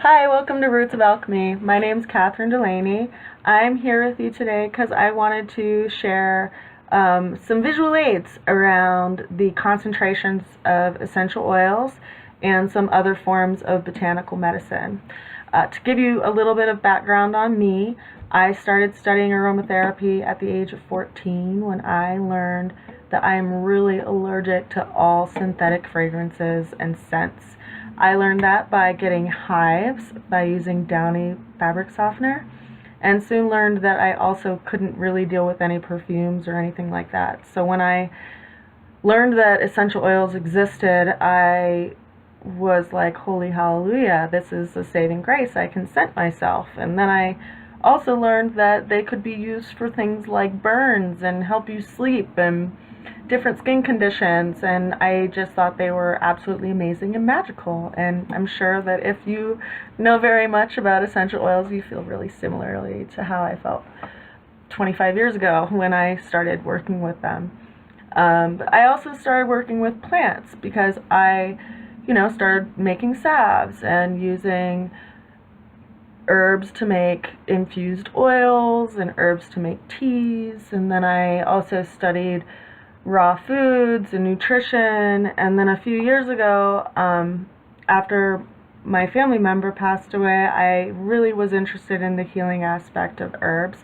Hi, welcome to Roots of Alchemy. My name's Kathryn Delaney. I'm here with you today because I wanted to share some visual aids around the concentrations of essential oils and some other forms of botanical medicine. To give you a little bit of background on me, I started studying aromatherapy at the age of 14 when I learned that I am really allergic to all synthetic fragrances and scents. I learned that by getting hives by using Downy fabric softener, and soon learned that I also couldn't really deal with any perfumes or anything like that. So when I learned that essential oils existed, I was like, holy hallelujah, this is a saving grace. I can scent myself. And then I also learned that they could be used for things like burns and help you sleep and different skin conditions, and I just thought they were absolutely amazing and magical. And I'm sure that if you know very much about essential oils, you feel really similarly to how I felt 25 years ago when I started working with them. But I also started working with plants because I, started making salves and using herbs to make infused oils and herbs to make teas. And then I also studied raw foods and nutrition. And then a few years ago, after my family member passed away, I really was interested in the healing aspect of herbs.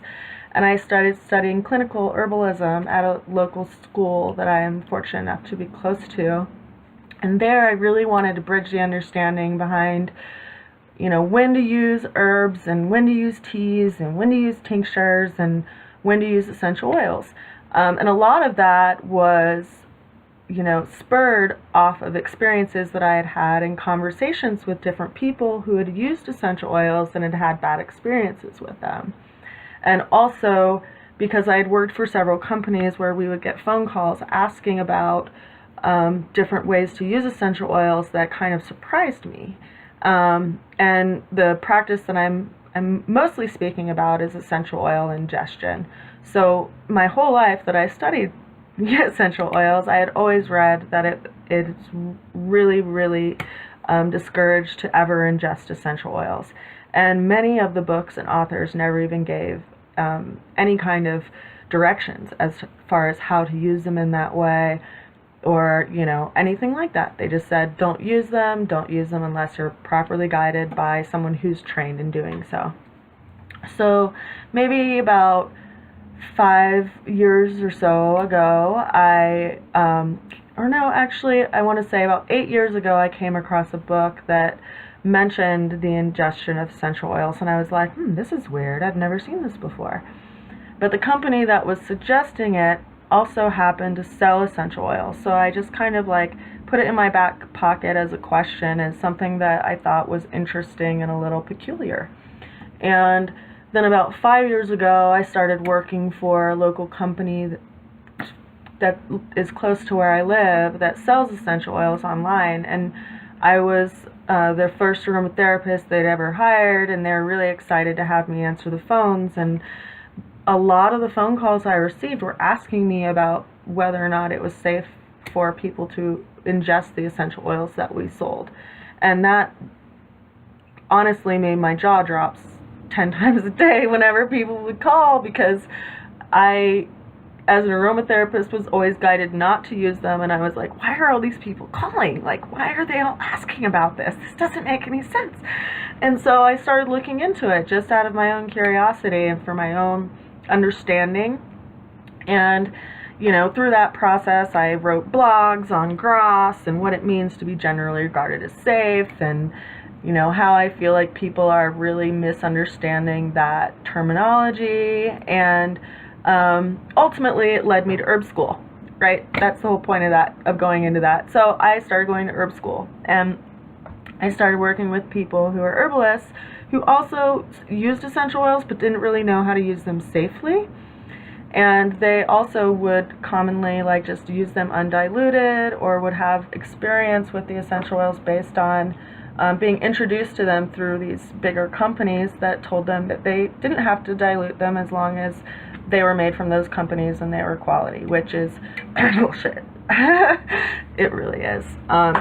And I started studying clinical herbalism at a local school that I am fortunate enough to be close to. And there I really wanted to bridge the understanding behind when to use herbs and when to use teas and when to use tinctures and when to use essential oils. And a lot of that was, spurred off of experiences that I had had in conversations with different people who had used essential oils and had had bad experiences with them. And also because I had worked for several companies where we would get phone calls asking about different ways to use essential oils that kind of surprised me. And the practice that I'm mostly speaking about is essential oil ingestion. So my whole life that I studied essential oils, I had always read that it's really, really discouraged to ever ingest essential oils. And many of the books and authors never even gave any kind of directions as far as how to use them in that way or, anything like that. They just said, don't use them unless you're properly guided by someone who's trained in doing so. So maybe about 5 years or so ago, I want to say about 8 years ago, I came across a book that mentioned the ingestion of essential oils, and I was like, this is weird. I've never seen this before. But the company that was suggesting it also happened to sell essential oils, so I just kind of put it in my back pocket as a question, as something that I thought was interesting and a little peculiar. And then about 5 years ago, I started working for a local company that is close to where I live that sells essential oils online. And I was their first aromatherapist they'd ever hired, and they're really excited to have me answer the phones. And a lot of the phone calls I received were asking me about whether or not it was safe for people to ingest the essential oils that we sold. And that honestly made my jaw drop 10 times a day whenever people would call, because I, as an aromatherapist, was always guided not to use them. And I was like, why are all these people calling? Why are they all asking about this? This doesn't make any sense. And so I started looking into it just out of my own curiosity and for my own understanding. And through that process, I wrote blogs on GROS and what it means to be generally regarded as safe, and how I feel like people are really misunderstanding that terminology. And ultimately it led me to herb school, right? That's the whole point of going into that. So I started going to herb school, and I started working with people who are herbalists who also used essential oils but didn't really know how to use them safely. And they also would commonly just use them undiluted, or would have experience with the essential oils based on being introduced to them through these bigger companies that told them that they didn't have to dilute them as long as they were made from those companies and they were quality, which is bullshit. It really is.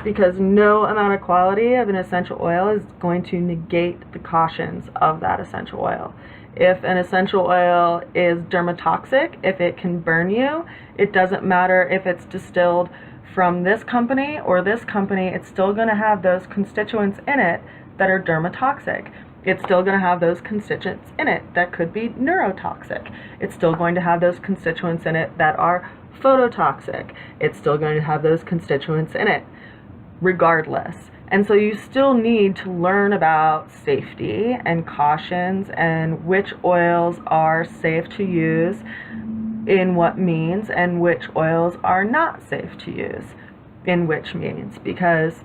Because no amount of quality of an essential oil is going to negate the cautions of that essential oil. If an essential oil is dermatoxic, if it can burn you, it doesn't matter if it's distilled from this company or this company, it's still going to have those constituents in it that are dermatoxic. It's still going to have those constituents in it that could be neurotoxic. It's still going to have those constituents in it that are phototoxic. It's still going to have those constituents in it, regardless. And so you still need to learn about safety and cautions and which oils are safe to use in what means and which oils are not safe to use in which means. Because,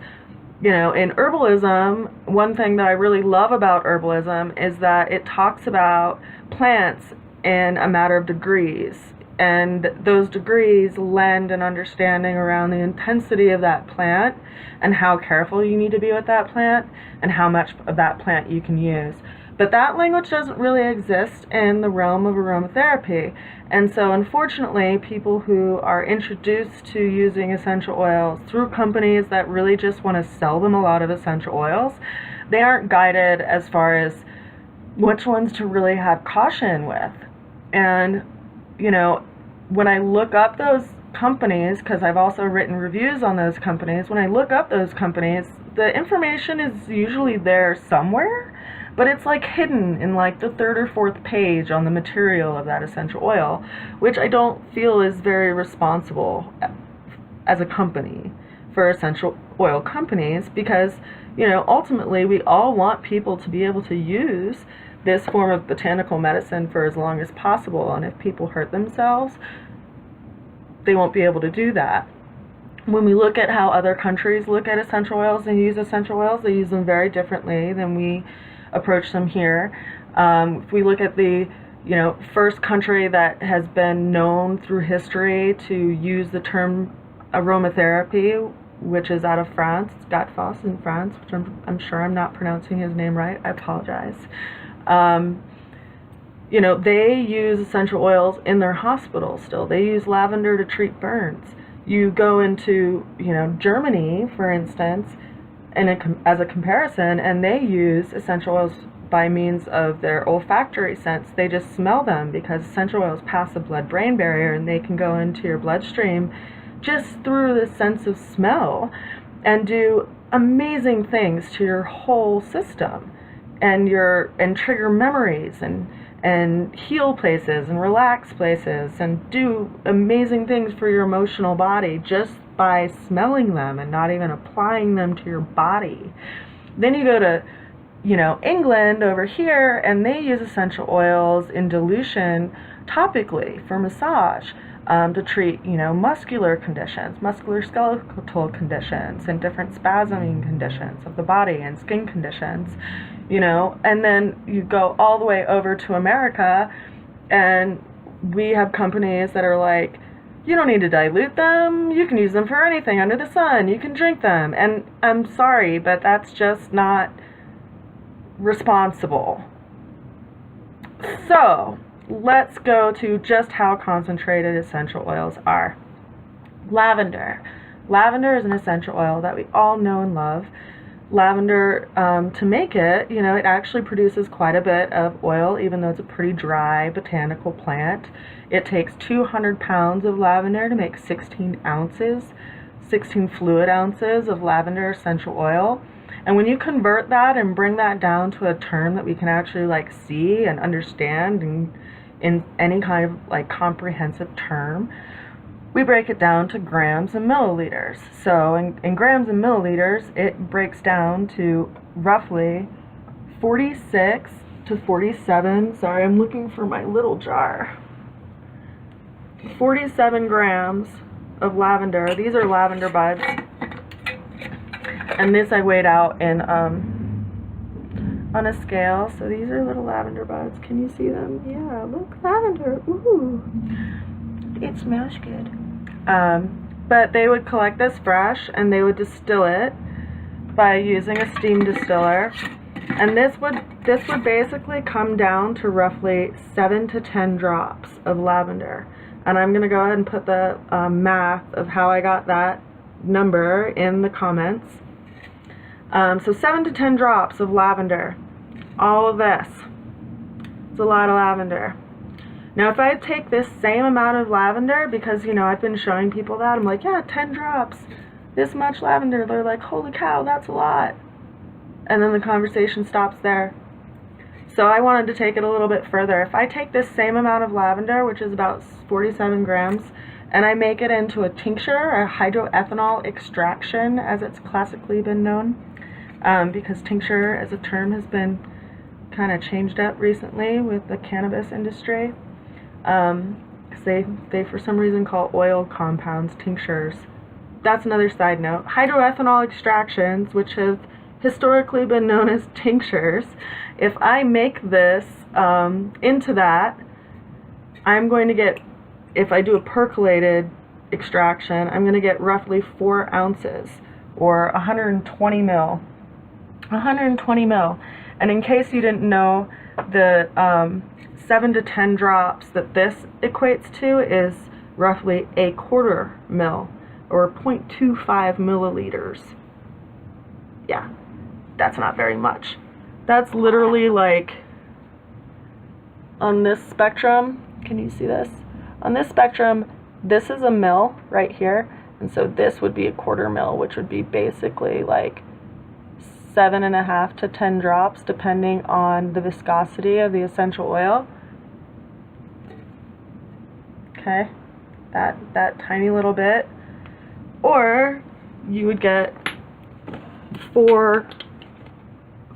you know, in herbalism, one thing that I really love about herbalism is that it talks about plants in a matter of degrees. And those degrees lend an understanding around the intensity of that plant and how careful you need to be with that plant and how much of that plant you can use. But that language doesn't really exist in the realm of aromatherapy. And so unfortunately, people who are introduced to using essential oils through companies that really just want to sell them a lot of essential oils, they aren't guided as far as which ones to really have caution with. And you know, when I look up those companies, because I've also written reviews on those companies, when I look up those companies, the information is usually there somewhere, but it's like hidden in like the third or fourth page on the material of that essential oil, which I don't feel is very responsible as a company for essential oil companies, because, you know, ultimately we all want people to be able to use this form of botanical medicine for as long as possible, and if people hurt themselves, they won't be able to do that. When we look at how other countries look at essential oils and use essential oils, they use them very differently than we approach them here. If we look at the, you know, first country that has been known through history to use the term aromatherapy, which is out of France, it's Gatfoss in France, which I'm sure I'm not pronouncing his name right, I apologize. You know, they use essential oils in their hospitals still. They use lavender to treat burns. You go into, you know, Germany, for instance, and as a comparison, and they use essential oils by means of their olfactory sense. They just smell them because essential oils pass the blood-brain barrier and they can go into your bloodstream just through the sense of smell and do amazing things to your whole system. And trigger memories and heal places and relax places and do amazing things for your emotional body just by smelling them and not even applying them to your body. Then you go to, you know, England over here, and they use essential oils in dilution topically for massage. To treat, you know, muscular conditions, musculoskeletal conditions, and different spasming conditions of the body and skin conditions, you know. And then you go all the way over to America, and we have companies that are like, you don't need to dilute them, you can use them for anything under the sun, you can drink them. And I'm sorry, but that's just not responsible. So let's go to just how concentrated essential oils are. Lavender. Lavender is an essential oil that we all know and love. Lavender, to make it, you know, it actually produces quite a bit of oil, even though it's a pretty dry botanical plant. It takes 200 pounds of lavender to make 16 fluid ounces of lavender essential oil. And when you convert that and bring that down to a term that we can actually like see and understand and in any kind of like comprehensive term, we break it down to grams and milliliters. So in grams and milliliters, it breaks down to roughly 46 to 47, sorry, I'm looking for my little jar, 47 grams of lavender. These are lavender buds, and this I weighed out in on a scale. So these are little lavender buds. Can you see them? Yeah, look, lavender. Ooh, it smells good. But they would collect this fresh and they would distill it by using a steam distiller, and this would basically come down to roughly 7 to 10 drops of lavender. And I'm going to go ahead and put the math of how I got that number in the comments. So 7 to 10 drops of lavender. All of this. It's a lot of lavender. Now if I take this same amount of lavender, because you know I've been showing people that, I'm like, yeah, 10 drops, this much lavender, they're like, holy cow, that's a lot. And then the conversation stops there. So I wanted to take it a little bit further. If I take this same amount of lavender, which is about 47 grams, and I make it into a tincture, a hydro-ethanol extraction, as it's classically been known, because tincture as a term has been kind of changed up recently with the cannabis industry. Because they for some reason call oil compounds tinctures. That's another side note. Hydro-ethanol extractions, which have historically been known as tinctures, if I make this into that, I'm going to get, if I do a percolated extraction, I'm going to get roughly 4 ounces, or 120 mil. 120 mil. And in case you didn't know, the 7 to 10 drops that this equates to is roughly a quarter mil, or 0.25 milliliters. Yeah, that's not very much. That's literally like, on this spectrum, can you see this? On this spectrum, this is a mil right here, and so this would be a quarter mil, which would be basically like 7.5 to 10 drops, depending on the viscosity of the essential oil. Okay, that tiny little bit. Or you would get 4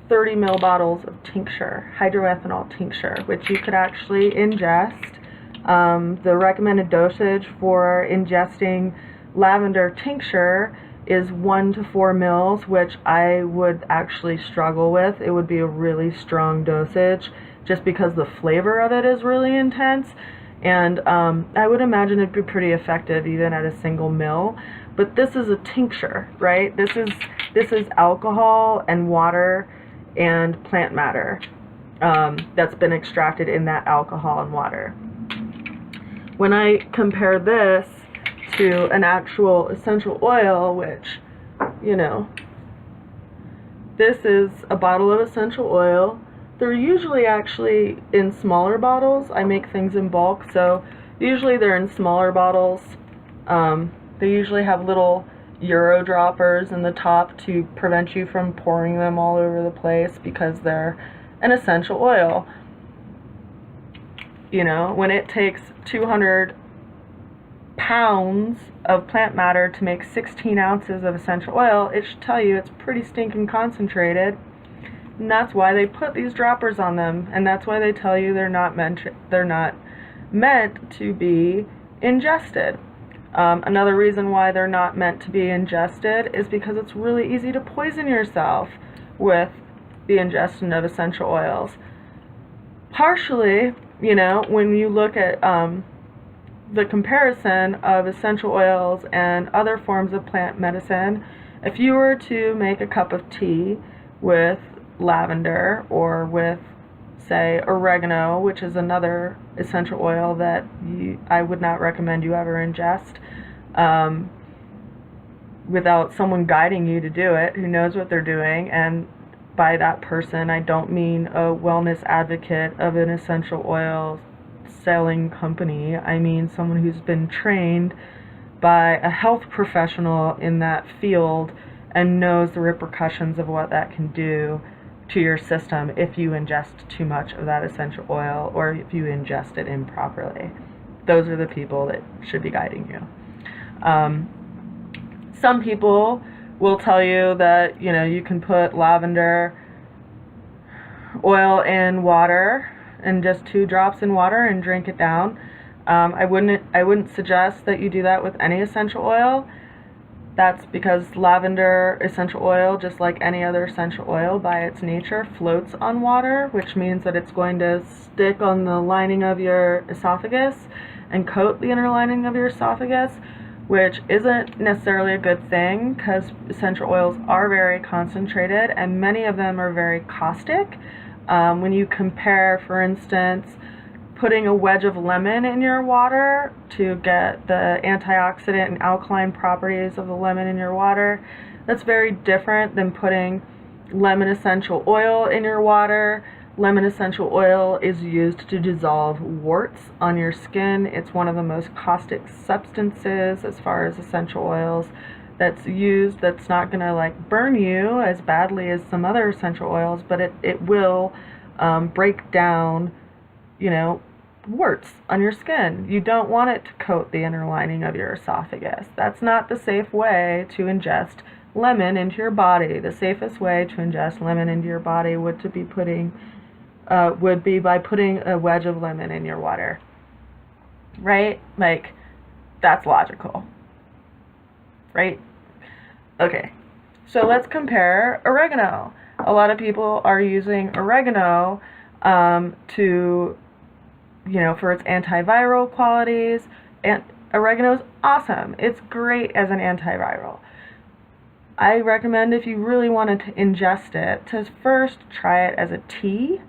30 ml bottles of tincture, hydro-ethanol tincture, which you could actually ingest. The recommended dosage for ingesting lavender tincture is 1 to 4 mils, which I would actually struggle with. It would be a really strong dosage just because the flavor of it is really intense, and I would imagine it'd be pretty effective even at a single mil. But this is a tincture, right? This is alcohol and water and plant matter that's been extracted in that alcohol and water. When I compare this to an actual essential oil, which, you know, this is a bottle of essential oil. They're usually actually in smaller bottles. I make things in bulk, so usually they're in smaller bottles. They usually have little Euro droppers in the top to prevent you from pouring them all over the place because they're an essential oil. You know, when it takes 200 pounds of plant matter to make 16 ounces of essential oil, it should tell you it's pretty stinking concentrated. And that's why they put these droppers on them, and that's why they tell you they're not meant to be ingested. Another reason why they're not meant to be ingested is because it's really easy to poison yourself with the ingestion of essential oils. Partially, you know, when you look at the comparison of essential oils and other forms of plant medicine, if you were to make a cup of tea with lavender or with, say, oregano, which is another essential oil that I would not recommend you ever ingest without someone guiding you to do it, who knows what they're doing. And by that person, I don't mean a wellness advocate of an essential oil selling company. I mean someone who's been trained by a health professional in that field and knows the repercussions of what that can do to your system if you ingest too much of that essential oil or if you ingest it improperly. Those are the people that should be guiding you. Some people will tell you that, you know, you can put lavender oil in water and just 2 drops in water and drink it down. I wouldn't suggest that you do that with any essential oil. That's because lavender essential oil, just like any other essential oil by its nature, floats on water, which means that it's going to stick on the lining of your esophagus and coat the inner lining of your esophagus, which isn't necessarily a good thing because essential oils are very concentrated and many of them are very caustic. When you compare, for instance, putting a wedge of lemon in your water to get the antioxidant and alkaline properties of the lemon in your water, that's very different than putting lemon essential oil in your water. Lemon essential oil is used to dissolve warts on your skin. It's one of the most caustic substances as far as essential oils that's used, that's not going to like burn you as badly as some other essential oils, but it will break down, warts on your skin. You don't want it to coat the inner lining of your esophagus. That's not the safe way to ingest lemon into your body. The safest way to ingest lemon into your body would be by putting a wedge of lemon in your water. Right? Like, that's logical. Right? Okay. So let's compare oregano. A lot of people are using oregano for its antiviral qualities. And oregano is awesome. It's great as an antiviral. I recommend, if you really wanted to ingest it, to first try it as a tea.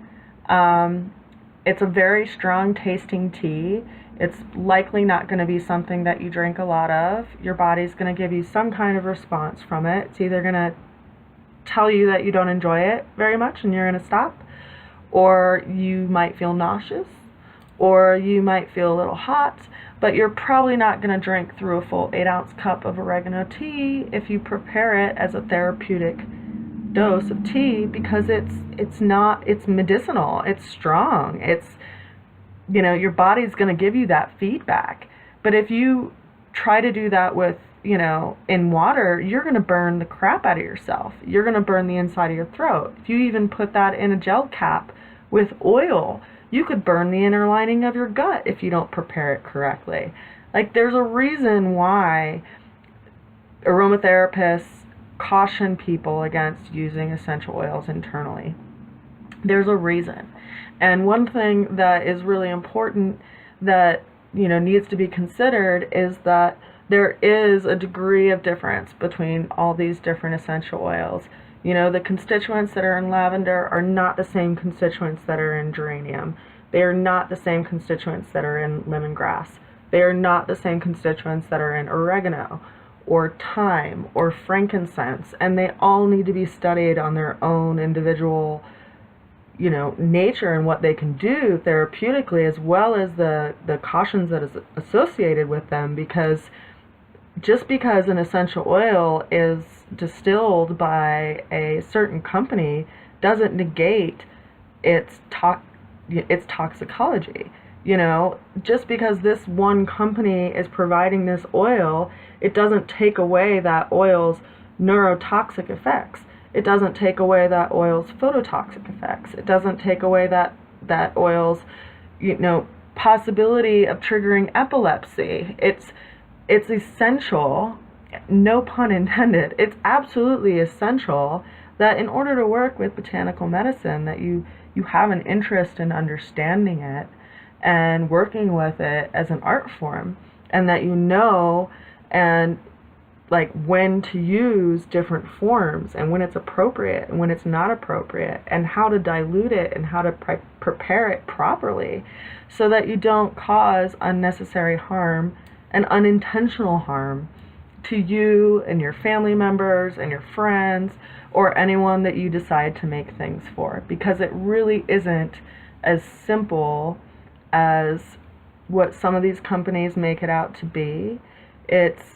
It's a very strong tasting tea. It's likely not going to be something that you drink a lot of. Your body's going to give you some kind of response from it. It's either going to tell you that you don't enjoy it very much and you're going to stop, or you might feel nauseous, or you might feel a little hot, but you're probably not going to drink through a full 8-ounce cup of oregano tea if you prepare it as a therapeutic dose of tea, because it's medicinal, it's strong, your body's going to give you that feedback. But if you try to do that with, in water, you're going to burn the crap out of yourself. You're going to burn the inside of your throat. If you even put that in a gel cap with oil, you could burn the inner lining of your gut if you don't prepare it correctly. Like, there's a reason why aromatherapists caution people against using essential oils internally. There's a reason. And one thing that is really important that, needs to be considered is that there is a degree of difference between all these different essential oils. The constituents that are in lavender are not the same constituents that are in geranium. They are not the same constituents that are in lemongrass. They are not the same constituents that are in oregano or thyme or frankincense. And they all need to be studied on their own individual, nature and what they can do therapeutically, as well as the cautions that is associated with them, because just because an essential oil is distilled by a certain company doesn't negate its toxicology. Just because this one company is providing this oil, it doesn't take away that oil's neurotoxic effects. It doesn't take away that oil's phototoxic effects. It doesn't take away that oil's, possibility of triggering epilepsy. It's essential, no pun intended, it's absolutely essential that in order to work with botanical medicine, that you have an interest in understanding it and working with it as an art form, and that and like when to use different forms, and when it's appropriate and when it's not appropriate, and how to dilute it and how to prepare it properly so that you don't cause unnecessary harm and unintentional harm to you and your family members and your friends or anyone that you decide to make things for, because it really isn't as simple as what some of these companies make it out to be. It's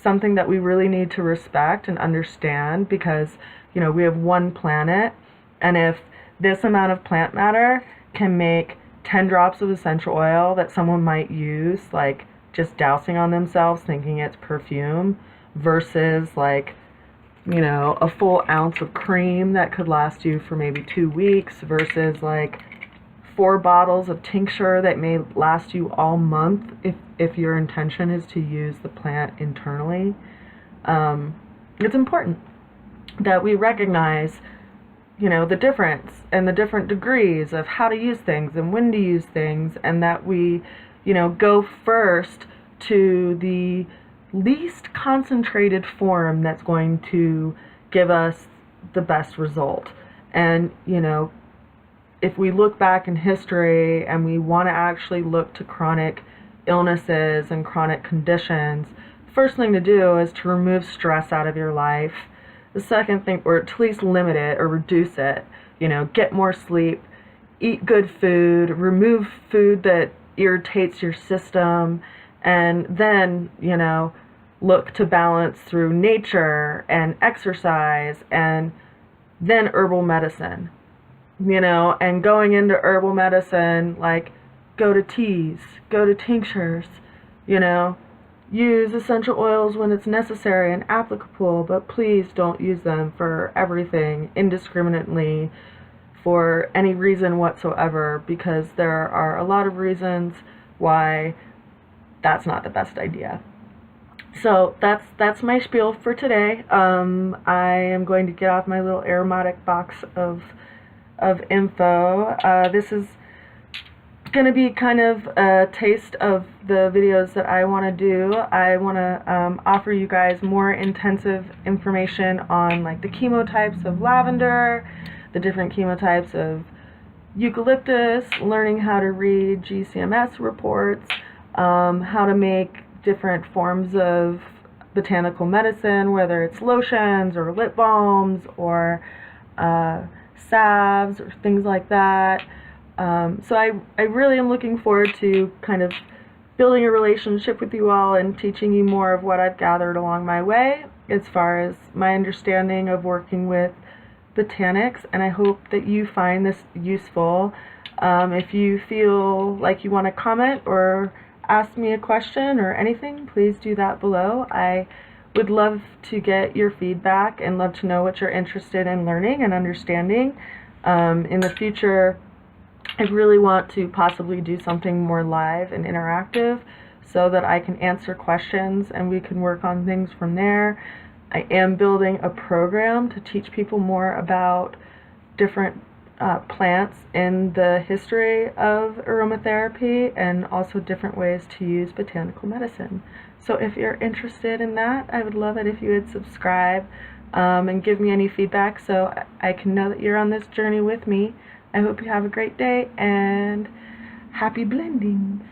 something that we really need to respect and understand, because we have one planet, and if this amount of plant matter can make 10 drops of essential oil that someone might use, like just dousing on themselves thinking it's perfume, versus a full ounce of cream that could last you for maybe 2 weeks, versus 4 bottles of tincture that may last you all month if your intention is to use the plant internally. It's important that we recognize, the difference and the different degrees of how to use things and when to use things, and that we, go first to the least concentrated form that's going to give us the best result. And, if we look back in history and we want to actually look to chronic illnesses and chronic conditions, the first thing to do is to remove stress out of your life. The second thing, or at least limit it or reduce it, get more sleep, eat good food, remove food that irritates your system, and then, look to balance through nature and exercise and then herbal medicine. And going into herbal medicine, like, go to teas, go to tinctures, use essential oils when it's necessary and applicable, but please don't use them for everything indiscriminately for any reason whatsoever, because there are a lot of reasons why that's not the best idea. So that's my spiel for today. I am going to get off my little aromatic box of info. This is going to be kind of a taste of the videos that I want to do. I want to offer you guys more intensive information on like the chemotypes of lavender, the different chemotypes of eucalyptus, learning how to read GCMS reports, how to make different forms of botanical medicine, whether it's lotions or lip balms or salves or things like that. So I really am looking forward to kind of building a relationship with you all and teaching you more of what I've gathered along my way as far as my understanding of working with botanics, and I hope that you find this useful. If you feel like you want to comment or ask me a question or anything, please do that below. I would love to get your feedback and love to know what you're interested in learning and understanding. In the future, I really want to possibly do something more live and interactive so that I can answer questions and we can work on things from there. I am building a program to teach people more about different plants in the history of aromatherapy and also different ways to use botanical medicine. So if you're interested in that, I would love it if you would subscribe and give me any feedback so I can know that you're on this journey with me. I hope you have a great day and happy blending.